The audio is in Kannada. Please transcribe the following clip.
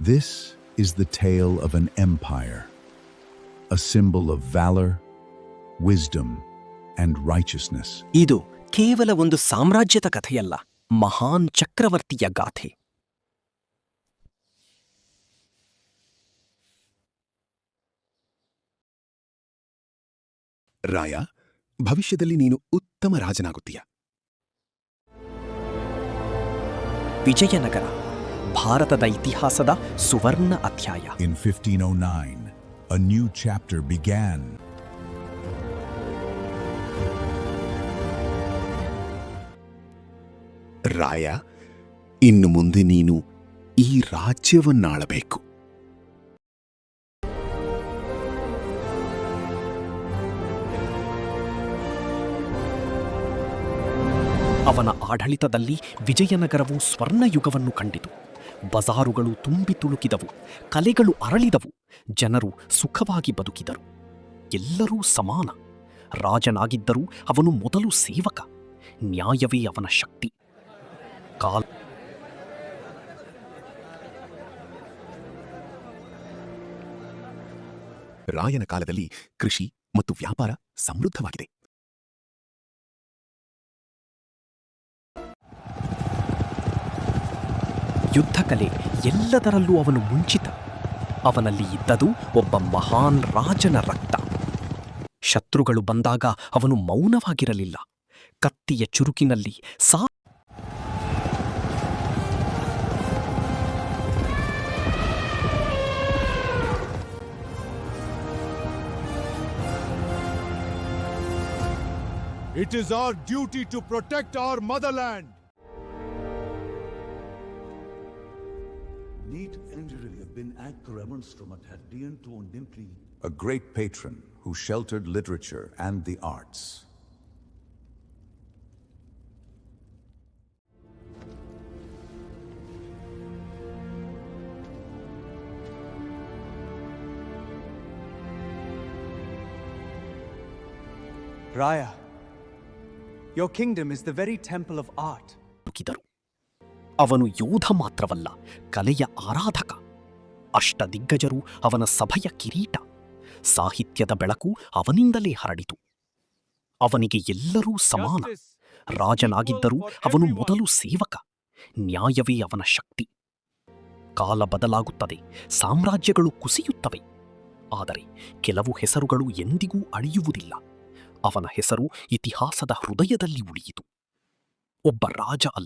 This is the tale of an empire, a symbol of valor, wisdom, and righteousness. ಇದು ಕೇವಲ ಒಂದು ಸಾಮ್ರಾಜ್ಯದ ಕಥೆಯಲ್ಲ, ಮಹಾನ್ ಚಕ್ರವರ್ತಿಯ ಗಾಥೆ. ರಾಯ, ಭವಿಷ್ಯದಲ್ಲಿ ನೀನು ಉತ್ತಮ ರಾಜನಾಗುತ್ತೀಯ. ವಿಜಯನಗರ, ಭಾರತದ ಇತಿಹಾಸದ ಸುವರ್ಣ ಅಧ್ಯಾಯ. In 1509, a new chapter began. ರಾಯ, ಇನ್ನು ಮುಂದೆ ನೀನು ಈ ರಾಜ್ಯವನ್ನಾಳಬೇಕು. ಅವನ ಆಡಳಿತದಲ್ಲಿ ವಿಜಯನಗರವು ಸ್ವರ್ಣಯುಗವನ್ನು ಕಂಡಿತು. ಬಜಾರುಗಳು ತುಂಬಿ ತುಳುಕಿದವು, ಕಲೆಗಳು ಅರಳಿದವು, ಜನರು ಸುಖವಾಗಿ ಬದುಕಿದರು. ಎಲ್ಲರೂ ಸಮಾನ. ರಾಜನಾಗಿದ್ದರೂ ಅವನು ಮೊದಲು ಸೇವಕ. ನ್ಯಾಯವೇ ಅವನ ಶಕ್ತಿ. ರಾಯನ ಕಾಲದಲ್ಲಿ ಕೃಷಿ ಮತ್ತು ವ್ಯಾಪಾರ ಸಮೃದ್ಧವಾಗಿದೆ. ಯುದ್ಧಕಲೆ ಎಲ್ಲದರಲ್ಲೂ ಅವನು ಮುಂಚಿತ. ಅವನಲ್ಲಿ ಇದ್ದದು ಒಬ್ಬ ಮಹಾನ್ ರಾಜನ ರಕ್ತ. ಶತ್ರುಗಳು ಬಂದಾಗ ಅವನು ಮೌನವಾಗಿರಲಿಲ್ಲ. ಕತ್ತಿಯ ಚುರುಕಿನಲ್ಲಿ It is our duty to protect our motherland. Niet Engerilje bin Akramonstromat had Dian Toon Dimpli, A great patron who sheltered literature and the arts. Raya, your kingdom is the very temple of art. ಅವನು ಯೋಧ ಮಾತ್ರವಲ್ಲ, ಕಲೆಯ ಆರಾಧಕ. ಅಷ್ಟದಿಗ್ಗಜರು ಅವನ ಸಭೆಯ ಕಿರೀಟ. ಸಾಹಿತ್ಯದ ಬೆಳಕು ಅವನಿಂದಲೇ ಹರಡಿತು. ಅವನಿಗೆ ಎಲ್ಲರೂ ಸಮಾನ. ರಾಜನಾಗಿದ್ದರೂ ಅವನು ಮೊದಲು ಸೇವಕ. ನ್ಯಾಯವೇ ಅವನ ಶಕ್ತಿ. ಕಾಲ ಬದಲಾಗುತ್ತದೆ, ಸಾಮ್ರಾಜ್ಯಗಳು ಕುಸಿಯುತ್ತವೆ. ಆದರೆ ಕೆಲವು ಹೆಸರುಗಳು ಎಂದಿಗೂ ಅಳಿಯುವುದಿಲ್ಲ. ಅವನ ಹೆಸರು ಇತಿಹಾಸದ ಹೃದಯದಲ್ಲಿ ಉಳಿಯಿತು. ಒಬ್ಬ ರಾಜ ಅಲ್ಲ,